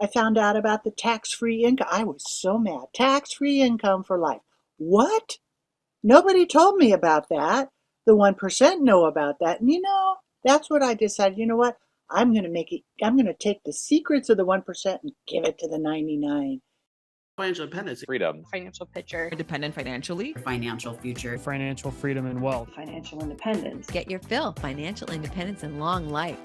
I found out about the tax-free income. I was so mad. Tax-free income for life. What? Nobody told me about that. The 1% know about that. And that's what I decided. You know what? I'm going to take the secrets of the 1% and give it to the 99. Financial independence. Freedom. Financial picture. Independent financially. Financial future. Financial freedom and wealth. Financial independence. Get your fill. Financial independence and long life.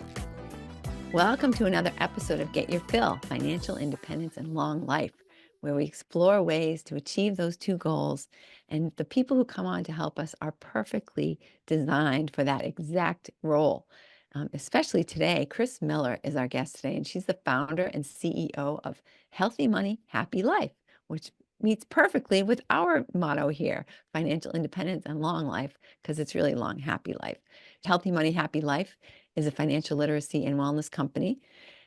Welcome to another episode of Get Your Fill. Financial independence and long life, where we explore ways to achieve those two goals. And the people who come on to help us are perfectly designed for that exact role. Especially today, Kris Miller is our guest today, and she's the founder and CEO of Healthy Money, Happy Life, which meets perfectly with our motto here, financial independence and long life, because it's really long, happy life. Healthy Money, Happy Life is a financial literacy and wellness company.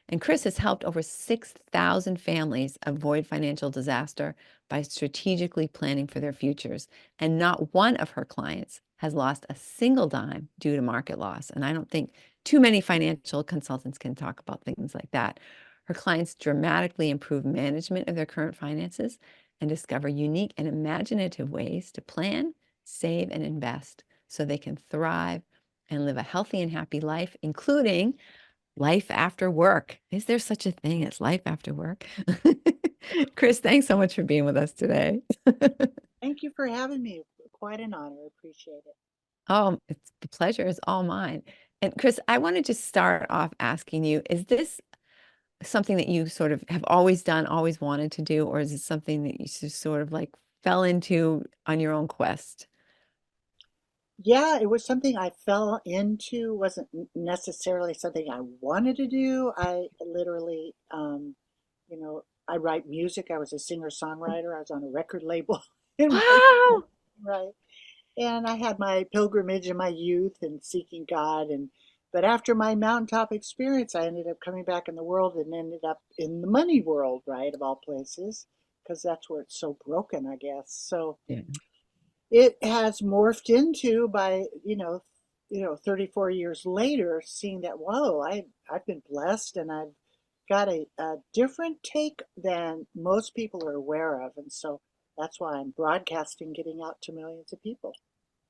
And Kris has helped over 6,000 families avoid financial disaster by strategically planning for their futures. And not one of her clients has lost a single dime due to market loss. And I don't think too many financial consultants can talk about things like that. Her clients dramatically improve management of their current finances and discover unique and imaginative ways to plan, save, and invest so they can thrive and live a healthy and happy life, including life after work. Is there such a thing as life after work? Kris, thanks so much for being with us today. Thank you for having me. Quite an honor. I appreciate it. Oh, the pleasure is all mine. And Kris, I want to just start off asking you, is this something that you sort of have always done, always wanted to do, or is it something that you just sort of like fell into on your own quest? Yeah, it was something I fell into. Wasn't necessarily something I wanted to do. I literally, I write music. I was a singer-songwriter. I was on a record label in my Wow. right. And I had my pilgrimage in my youth and seeking God. But after my mountaintop experience, I ended up coming back in the world and ended up in the money world, right, of all places, because that's where it's so broken, I guess. So Yeah. it has morphed into by 34 years later, seeing that whoa, I've been blessed and I've got a different take than most people are aware of, and so that's why I'm broadcasting, getting out to millions of people.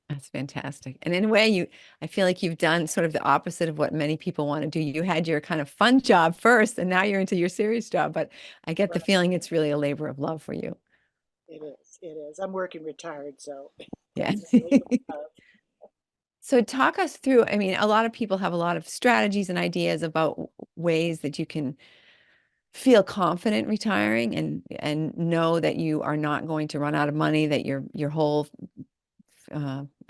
That's fantastic. And in a way, I feel like you've done sort of the opposite of what many people want to do. You had your kind of fun job first, and now you're into your serious job. But I get the Right. feeling it's really a labor of love for you. It is. It is. I'm working retired, so Yeah. it's a labor of love. So talk us through, I mean, a lot of people have a lot of strategies and ideas about ways that you can feel confident retiring and know that you are not going to run out of money, that your whole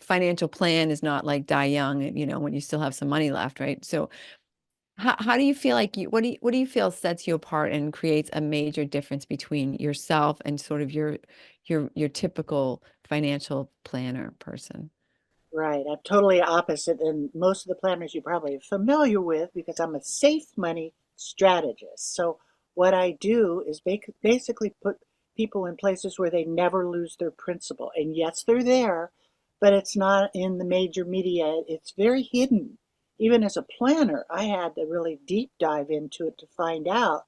financial plan is not like die young, when you still have some money left, right? So how do you feel like what do you feel sets you apart and creates a major difference between yourself and sort of your typical financial planner person? Right. I'm totally opposite than most of the planners you're probably familiar with because I'm a safe money strategist. So what I do is basically put people in places where they never lose their principal. And yes, they're there, but it's not in the major media. It's very hidden. Even as a planner, I had to really deep dive into it to find out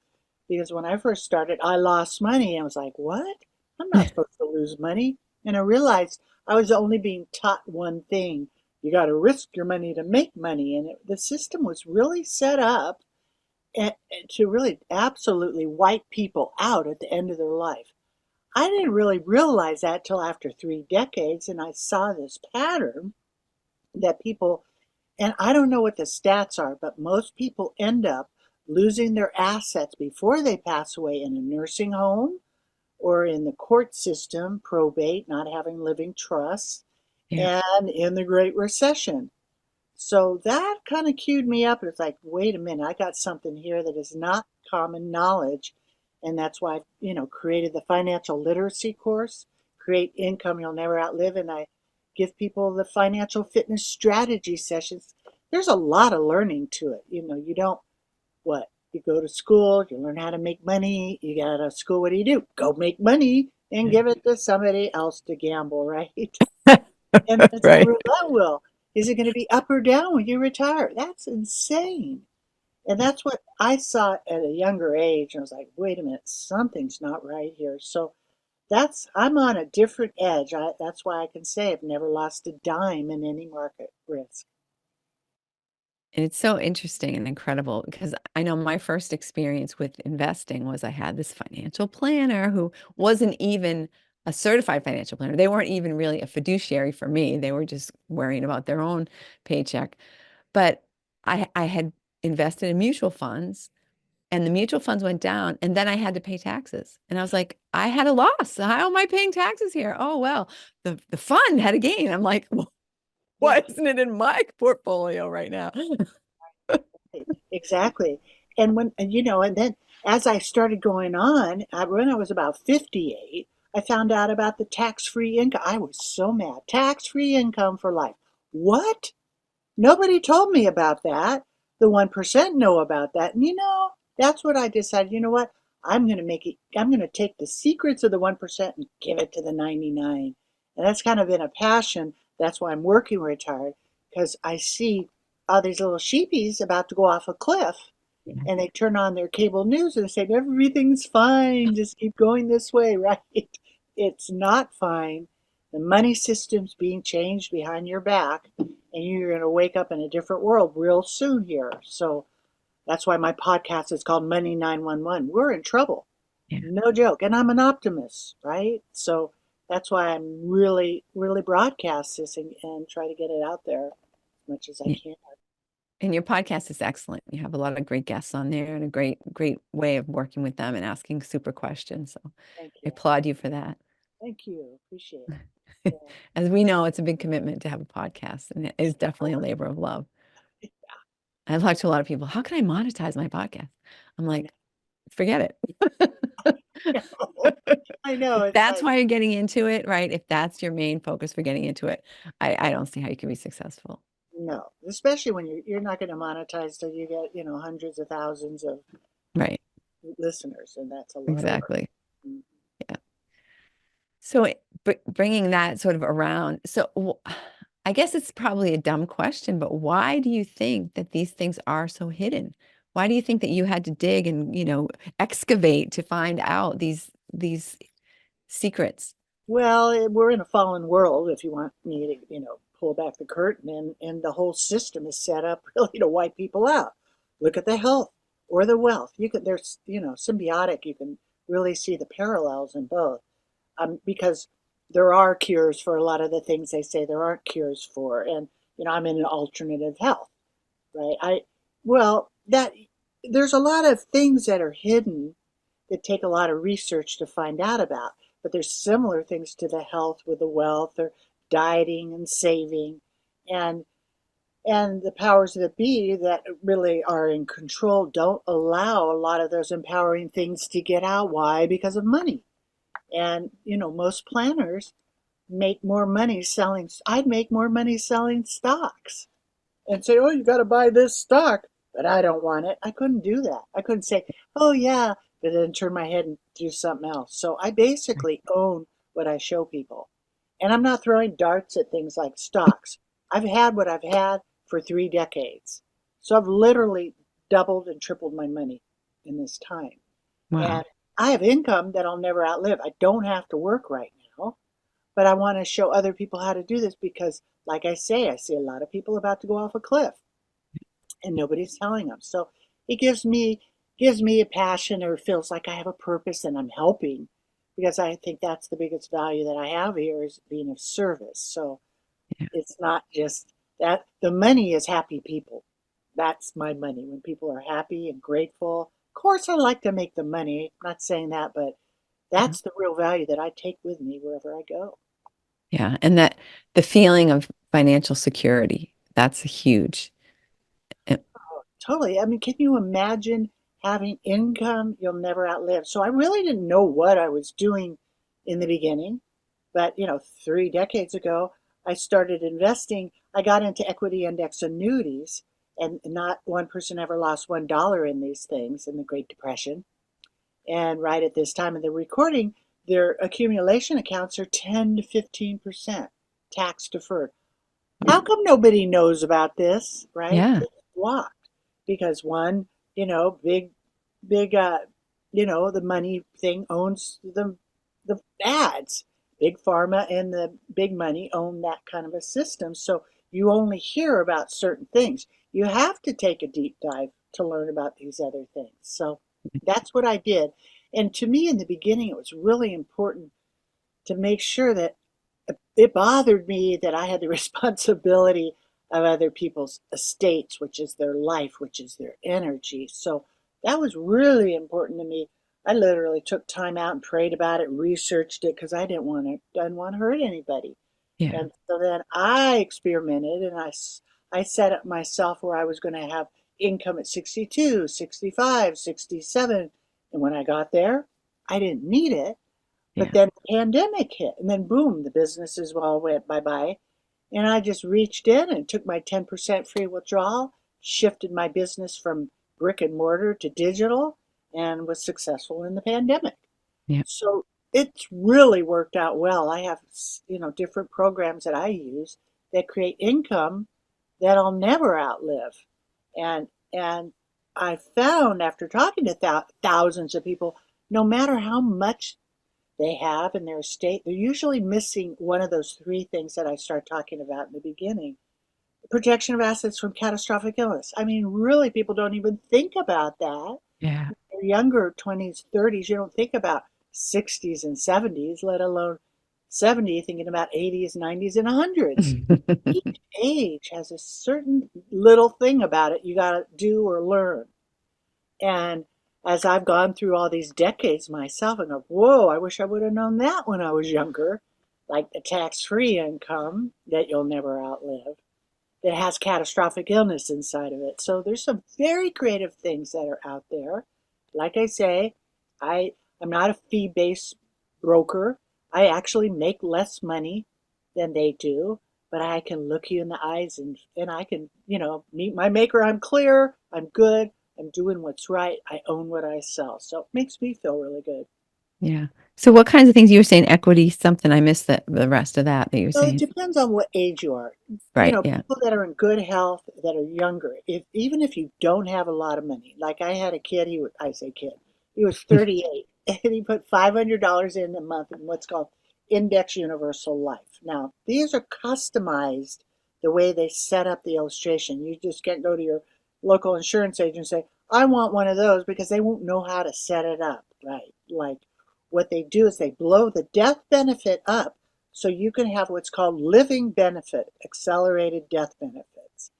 because when I first started, I lost money. I was like, what? I'm not supposed to lose money. And I realized I was only being taught one thing. You got to risk your money to make money. And the system was really set up to really absolutely wipe people out at the end of their life. I didn't really realize that till after 3 decades, and I saw this pattern that people, and I don't know what the stats are, but most people end up losing their assets before they pass away in a nursing home or in the court system, probate, not having living trusts, Yeah. and in the Great Recession. So that kind of cued me up. It's like, wait a minute, I got something here that is not common knowledge. And that's why I've created the financial literacy course, Create Income You'll Never Outlive. And I give people the financial fitness strategy sessions. There's a lot of learning to it. You don't, what? You go to school, you learn how to make money. You get out of school, what do? Go make money and give it to somebody else to gamble, right? And it's a Right. roulette wheel. Is it going to be up or down when you retire? That's insane. And that's what I saw at a younger age. I was like, wait a minute, something's not right here. So I'm on a different edge. That's why I can say I've never lost a dime in any market risk. And it's so interesting and incredible because I know my first experience with investing was I had this financial planner who wasn't even a certified financial planner. They weren't even really a fiduciary for me. They were just worrying about their own paycheck. But I had invested in mutual funds and the mutual funds went down and then I had to pay taxes. And I was like, I had a loss. How am I paying taxes here? Oh, well, the fund had a gain. I'm like, well, Yeah, why isn't it in my portfolio right now? exactly. And then as I started going on, when I was about 58, I found out about the tax-free income. I was so mad. Tax-free income for life. What? Nobody told me about that. The 1% know about that. And that's what I decided. You know what? I'm going to take the secrets of the 1% and give it to the 99. And that's kind of been a passion. That's why I'm working retired, because I see all these little sheepies about to go off a cliff and they turn on their cable news and they say, everything's fine. Just keep going this way, right? It's not fine. The money system's being changed behind your back, and you're going to wake up in a different world real soon here. So that's why my podcast is called Money 911. We're in trouble. Yeah. No joke. And I'm an optimist, right? So that's why I'm really, really broadcast this and try to get it out there as much as I Yeah. can. And your podcast is excellent. You have a lot of great guests on there and a great way of working with them and asking super questions. So Thank I you. applaud you for that. Thank you. Appreciate it. Yeah. As we know, it's a big commitment to have a podcast, and it is definitely a labor of love. I've talked to a lot of people, how can I monetize my podcast? I'm I know. like, forget it. I know. If It's that's like, why you're getting into it, right? If that's your main focus for getting into it, I don't see how you can be successful. no, especially when you're not going to monetize till you get, hundreds of thousands of Right. listeners, and that's a lot of work. Exactly. Mm. Yeah. So bringing that sort of around, so I guess it's probably a dumb question, but why do you think that these things are so hidden? Why do you think that you had to dig and, excavate to find out these secrets? Well, we're in a fallen world, if you want me to, pull back the curtain, and the whole system is set up really to wipe people out. Look at the health or the wealth. There's, symbiotic. You can really see the parallels in both. Because there are cures for a lot of the things they say there aren't cures for. And, I'm in an alternative health, right? Well, there's a lot of things that are hidden that take a lot of research to find out about. But there's similar things to the health with the wealth or dieting and saving and the powers that be that really are in control don't allow a lot of those empowering things to get out. Why? Because of money. And most planners make more money selling. I'd make more money selling stocks and say, oh, you got to buy this stock, but I don't want it. I couldn't do that. I couldn't say, oh, yeah, but then turn my head and do something else. So I basically own what I show people. And I'm not throwing darts at things like stocks. I've had what I've had for 3 decades. So I've literally doubled and tripled my money in this time. And Wow. I have income that I'll never outlive. I don't have to work right now, but I want to show other people how to do this because, like I say, I see a lot of people about to go off a cliff and nobody's telling them. So it gives me a passion or feels like I have a purpose and I'm helping because I think that's the biggest value that I have here is being of service. So Yeah. it's not just that the money is happy people. That's my money. When people are happy and grateful. Of course I like to make the money. I'm not saying that, but Yeah. that's the real value that I take with me wherever I go. Yeah. And that the feeling of financial security, that's huge. Uh, Totally. I mean, can you imagine having income you'll never outlive? So I really didn't know what I was doing in the beginning, but 3 decades ago, I started investing. I got into equity index annuities, and not one person ever lost $1 in these things in the Great Depression. And right at this time of the recording, their accumulation accounts are 10 to 15% tax deferred. How come nobody knows about this, right? Yeah. It's blocked because one, big, big, the money thing owns the ads. Big pharma and the big money own that kind of a system. So you only hear about certain things. You have to take a deep dive to learn about these other things. So that's what I did. And to me, in the beginning, it was really important to make sure that it bothered me that I had the responsibility of other people's estates, which is their life, which is their energy. So that was really important to me. I literally took time out and prayed about it, researched it because didn't want to hurt anybody. Yeah. And so then I experimented and I set up myself where I was going to have income at 62, 65, 67. And when I got there, I didn't need it. But Yeah. then the pandemic hit, and then boom, the businesses all went bye-bye. And I just reached in and took my 10% free withdrawal, shifted my business from brick and mortar to digital, and was successful in the pandemic. Yeah. So it's really worked out well. I have, different programs that I use that create income that I'll never outlive. And I found after talking to thousands of people, no matter how much they have in their estate, they're usually missing one of those three things that I start talking about in the beginning. Protection of assets from catastrophic illness. I mean, really, people don't even think about that. Yeah. They're younger, 20s, 30s, you don't think about 60s and 70s, let alone 70, thinking about 80s, 90s, and 100s. Each age has a certain little thing about it you got to do or learn. And as I've gone through all these decades myself and go, whoa, I wish I would have known that when I was younger, like the tax-free income that you'll never outlive, that has catastrophic illness inside of it. So there's some very creative things that are out there. Like I say, I'm not a fee-based broker. I actually make less money than they do, but I can look you in the eyes and I can, meet my maker. I'm clear, I'm good, I'm doing what's right, I own what I sell. So it makes me feel really good. Yeah. So what kinds of things you were saying? Equity, something I missed the rest of that you were Well, it saying. depends on what age you are. Right. Yeah. People that are in good health, that are younger, even if you don't have a lot of money, like I had a kid, I say kid, he was 38, and he put $500 in a month in what's called Index Universal Life. Now, these are customized the way they set up the illustration. You just can't go to your local insurance agent and say, I want one of those because they won't know how to set it up, right? Like what they do is they blow the death benefit up so you can have what's called living benefit, accelerated death benefits.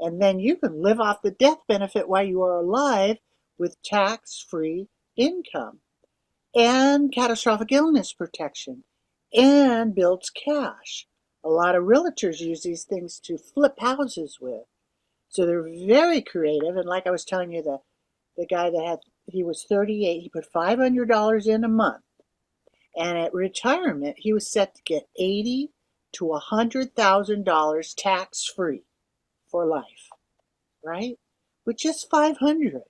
And then you can live off the death benefit while you are alive with tax-free income and catastrophic illness protection and builds cash. A lot of realtors use these things to flip houses with. So they're very creative. And like I was telling you, the guy he was 38, he put $500 in a month. And at retirement, he was set to get 80 to $100,000 tax free for life, right? With just 500.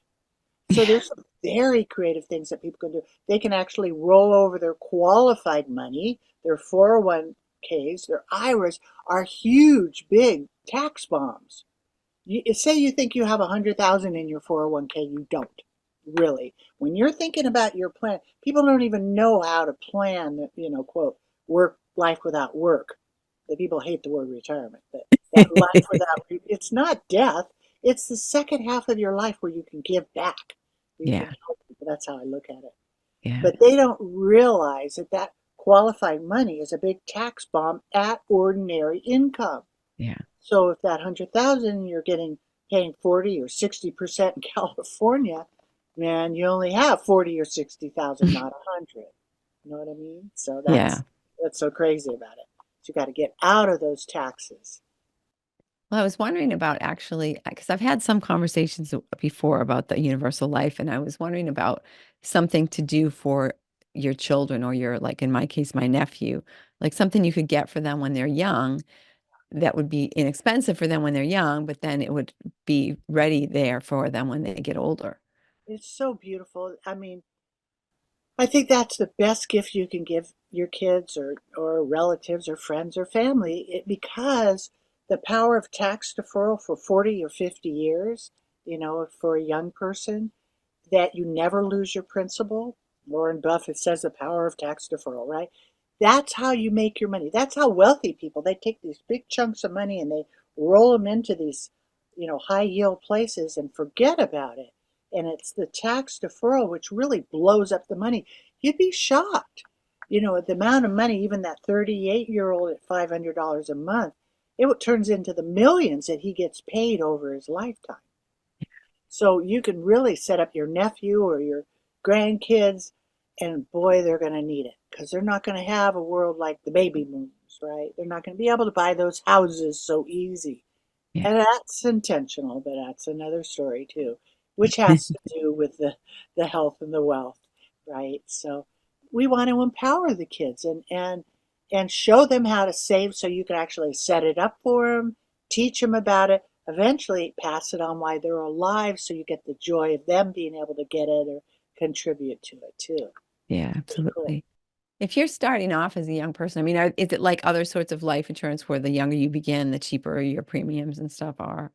So there's some very creative things that people can do. They can actually roll over their qualified money, their 401ks, their IRAs are huge, big tax bombs. Say you think you have 100,000 in your 401k, you don't really. When you're thinking about your plan, people don't even know how to plan, quote, work life without work. The people hate the word retirement, but that life without, it's not death. It's the second half of your life where you can give back, where you can Yeah. help people. That's how I look at it. Yeah. But they don't realize that qualified money is a big tax bomb at ordinary income. Yeah. So if that 100,000 you're getting paying 40 or 60% in California, man, you only have 40 or 60,000, not 100. You know what I mean? So Yeah. that's so crazy about it. So you got to get out of those taxes. Well, I was wondering about actually, because I've had some conversations before about the universal life, and I was wondering about something to do for your children or your, like in my case, my nephew, like something you could get for them when they're young that would be inexpensive for them when they're young, but then it would be ready there for them when they get older. It's so beautiful. I mean, I think that's the best gift you can give your kids or relatives or friends or family because the power of tax deferral for 40 or 50 years for a young person, that you never lose your principal. Warren Buffett says the power of tax deferral, right? That's how you make your money. That's how wealthy people, they take these big chunks of money and they roll them into these, high yield places and forget about it. And it's the tax deferral which really blows up the money. You'd be shocked, at the amount of money, even that 38-year-old at $500 a month, it turns into the millions that he gets paid over his lifetime. So you can really set up your nephew or your grandkids, and boy, they're going to need it because they're not going to have a world like the baby boomers, right? They're not going to be able to buy those houses so easy. Yeah. And that's intentional, but that's another story too, which has to do with the health and the wealth, right? So we want to empower the kids and show them how to save so you can actually set it up for them, teach them about it, eventually pass it on while they're alive so you get the joy of them being able to get it or contribute to it too. Yeah, Pretty cool. absolutely. If you're starting off as a young person, I mean, is it like other sorts of life insurance where the younger you begin, the cheaper your premiums and stuff are?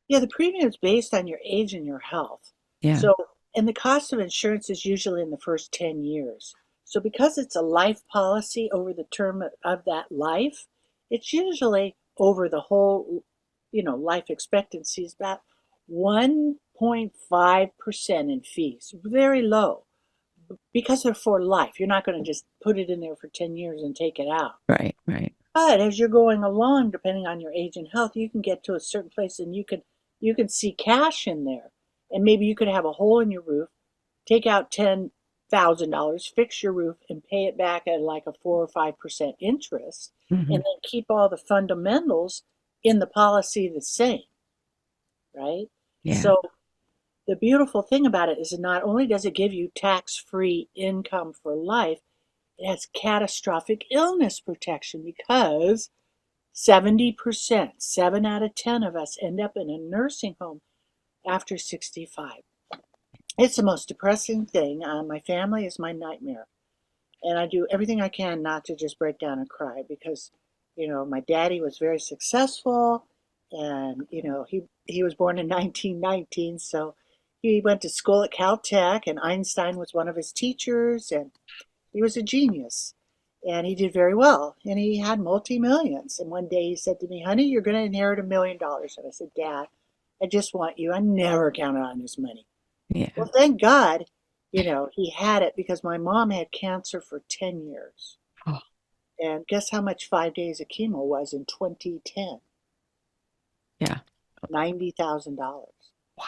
Yeah, the premium is based on your age and your health. Yeah. So, and the cost of insurance is usually in the first 10 years. So, because it's a life policy over the term of that life, it's usually over the whole, life expectancy is about 1.5% in fees, very low because they're for life. You're not going to just put it in there for 10 years and take it out. Right, right. But as you're going along, depending on your age and health, you can get to a certain place and you can see cash in there. And maybe you could have a hole in your roof, take out $10,000, fix your roof, and pay it back at like a 4 or 5% interest, and Hmm. then keep all the fundamentals in the policy the same, right? Yeah. So the beautiful thing about it is not only does it give you tax-free income for life, it has catastrophic illness protection because 70%, 7 out of 10 of us end up in a nursing home after 65. It's the most depressing thing. My family is my nightmare. And I do everything I can not to just break down and cry because, my daddy was very successful and, he was born in 1919. So he went to school at Caltech and Einstein was one of his teachers and he was a genius and he did very well and he had multi-millions. And one day he said to me, honey, you're going to inherit $1 million. And I said, Dad, I just want you. I never counted on this money. Yeah. Well, thank God, he had it because my mom had cancer for 10 years. Oh, And guess how much 5 days of chemo was in 2010? yeah. $90,000. Wow.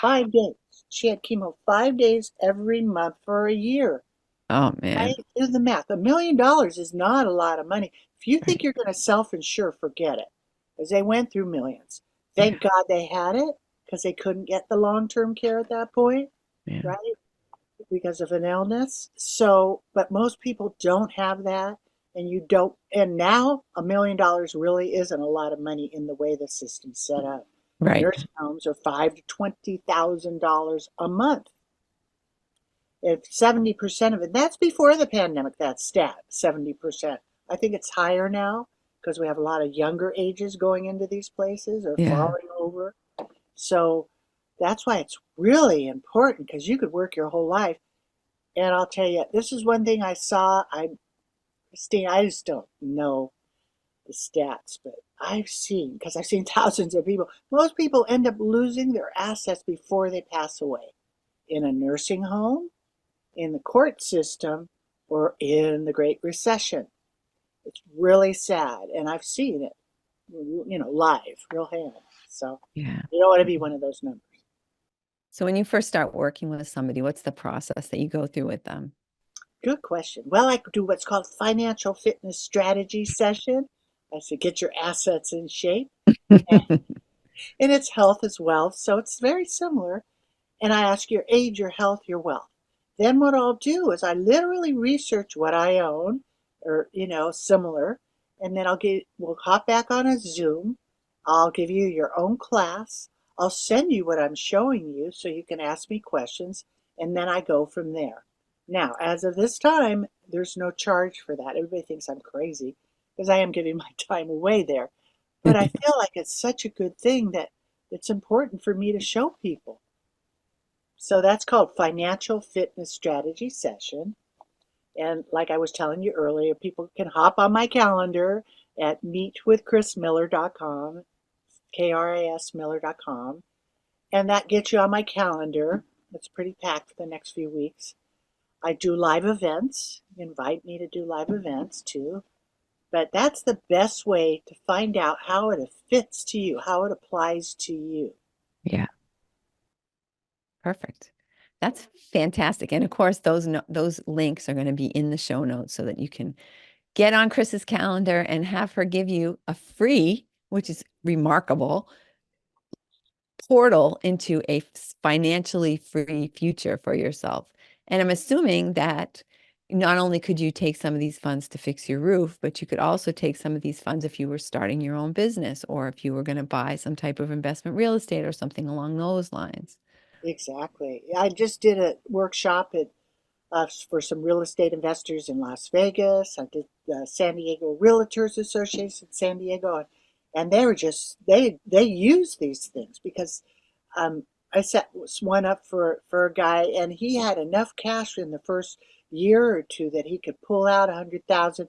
5 days. She had chemo 5 days every month for a year. Oh, man. Right? Do the math. $1 million is not a lot of money. If you think Right. you're going to self-insure, forget it. Because they went through millions. Yeah. Thank God they had it because they couldn't get the long-term care at that point, Yeah. right? Because of an illness. So, but most people don't have that. And you don't, and now $1 million really isn't a lot of money in the way the system's set up. Right. Nursing homes are $5,000 to $20,000 a month. If 70% of it, that's before the pandemic, that stat, 70%. I think it's higher now because we have a lot of younger ages going into these places or Yeah. falling over. So that's why it's really important because you could work your whole life. And I'll tell you, this is one thing I saw. Christine, I just don't know the stats, but I've seen, because I've seen thousands of people, most people end up losing their assets before they pass away in a nursing home, in the court system, or in the Great Recession. It's really sad, and I've seen it, live, real hands. So Yeah. you don't want to be one of those numbers. So when you first start working with somebody, what's the process that you go through with them? Good question. Well, I do what's called financial fitness strategy session. I say get your assets in shape, and it's health as well. So it's very similar. And I ask your age, your health, your wealth. Then what I'll do is I literally research what I own or, similar. And then we'll hop back on a Zoom. I'll give you your own class. I'll send you what I'm showing you so you can ask me questions. And then I go from there. Now, as of this time, there's no charge for that. Everybody thinks I'm crazy because I am giving my time away there. But I feel like it's such a good thing that it's important for me to show people. So that's called Financial Fitness Strategy Session. And like I was telling you earlier, people can hop on my calendar at meetwithkrismiller.com, KRISmiller.com, and that gets you on my calendar. It's pretty packed for the next few weeks. I do live events. Invite me to do live events too. But that's the best way to find out how it fits to you, how it applies to you. Yeah, perfect. That's fantastic. And of course, those links are going to be in the show notes so that you can get on Kris's calendar and have her give you a free, which is remarkable, portal into a financially free future for yourself. And I'm assuming that not only could you take some of these funds to fix your roof, but you could also take some of these funds if you were starting your own business or if you were going to buy some type of investment real estate or something along those lines. Exactly. I just did a workshop for some real estate investors in Las Vegas. I did the San Diego Realtors Association in San Diego, and they were just they use these things because um, I set one up for a guy, and he had enough cash in the first year or two that he could pull out 100,000,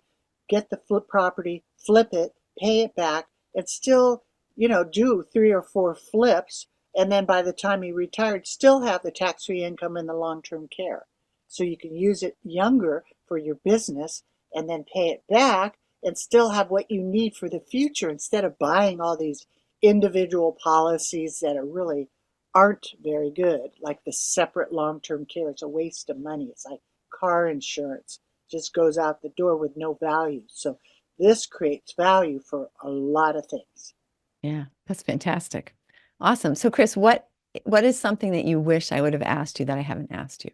get the flip property, flip it, pay it back, and still do 3 or 4 flips, and then by the time he retired, still have the tax-free income in the long-term care. So you can use it younger for your business and then pay it back and still have what you need for the future instead of buying all these individual policies that are really aren't very good, like the separate long-term care. It's a waste of money. It's like car insurance, just goes out the door with no value. So this creates value for a lot of things. Yeah, that's fantastic. Awesome. So Kris, what is something that you wish I would have asked you that I haven't asked you?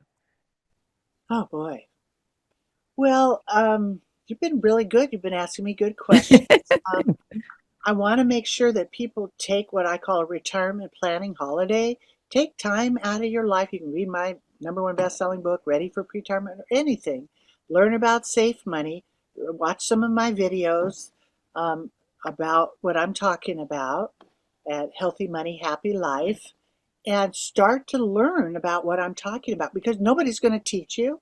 Oh boy. Well, you've been really good. You've been asking me good questions. Um, I want to make sure that people take what I call a retirement planning holiday. Take time out of your life. You can read my #1 best-selling book, Ready for Retirement, or anything. Learn about safe money. Watch some of my videos um, about what I'm talking about at Healthy Money, Happy Life, and start to learn about what I'm talking about because nobody's going to teach you.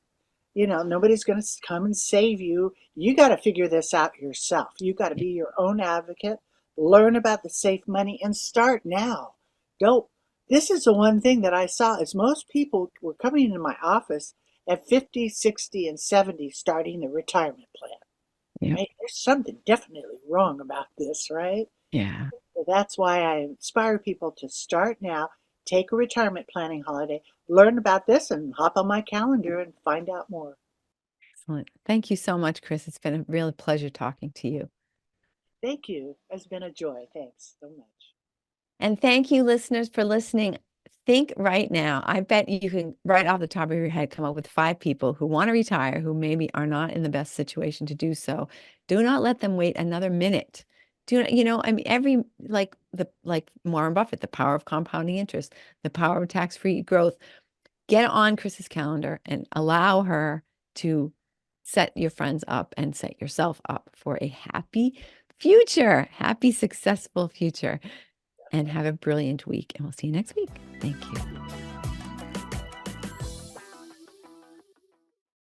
Nobody's going to come and save you. You got to figure this out yourself. You got to be your own advocate, learn about the safe money, and start now. Don't. This is the one thing that I saw is most people were coming into my office at 50, 60, and 70 starting the retirement plan, Yeah. right? There's something definitely wrong about this, right? Yeah. So that's why I inspire people to start now, take a retirement planning holiday, learn about this, and hop on my calendar and find out more. Excellent. Thank you so much, Kris. It's been a real pleasure talking to you. Thank you. It's been a joy. Thanks so much. And thank you, listeners, for listening. Think right now. I bet you can, right off the top of your head, come up with 5 people who want to retire, who maybe are not in the best situation to do so. Do not let them wait another minute. Do not, I mean, like Warren Buffett, the power of compounding interest, the power of tax-free growth. Get on Kris's calendar and allow her to set your friends up and set yourself up for a happy future, happy, successful future, and have a brilliant week. And we'll see you next week. Thank you.